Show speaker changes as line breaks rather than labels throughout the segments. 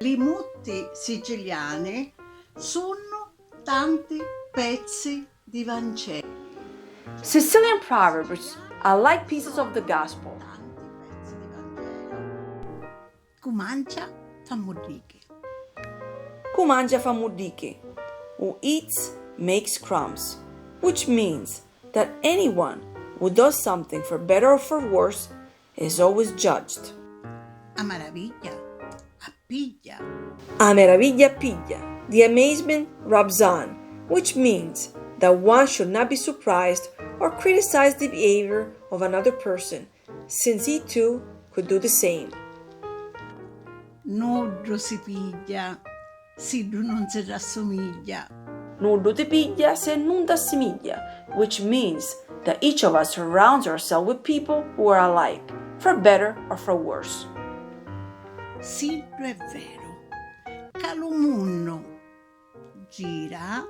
I mutti siciliani sono tanti pezzi di Vangelo.
Sicilian proverbs are like pieces of the gospel.
Cumancia fa muddichi.
Who mangia fa muddiche. Who eats makes crumbs, which means that anyone who does something for better or for worse is always judged.
A maraviglia appiglia.
A meraviglia piglia. The amazement rubs on, which means that one should not be surprised or criticize the behavior of another person, since he too could do the same.
Nudo si piglia, si non si rassomiglia.
Nudo ti piglia se non t'assimiglia, which means that each of us surrounds ourselves with people who are alike, for better or for worse.
Silvio è vero, calumunno gira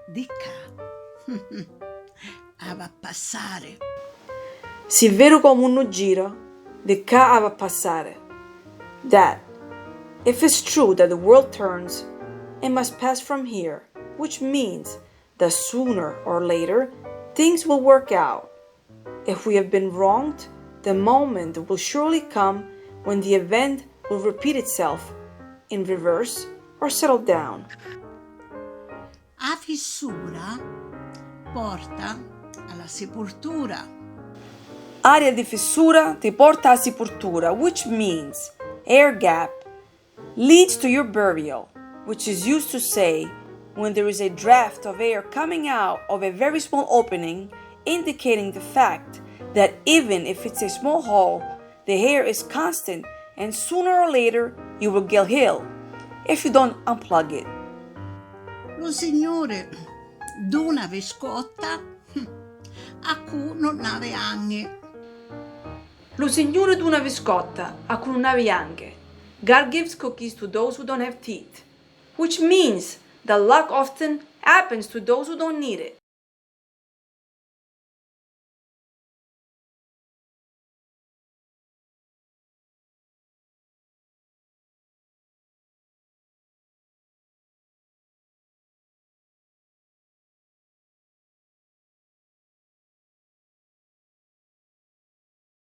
di ca. Va passare.
Si è vero come uno gira, di qua va a passare. That, if it's true that the world turns, it must pass from here, which means that sooner or later things will work out. If we have been wronged, the moment will surely come when the event will repeat itself in reverse or settle down.
A fissura porta alla sepoltura.
Aria di fissura ti porta a sepoltura, which means air gap leads to your burial, which is used to say when there is a draft of air coming out of a very small opening, indicating the fact that even if it's a small hole, the air is constant and sooner or later you will get ill if you don't unplug it.
Lo signore d'una viscotta a cui non ave anche.
Lo signore d'una viscotta a cui non ave anche. God gives cookies to those who don't have teeth, which means that luck often happens to those who don't need it.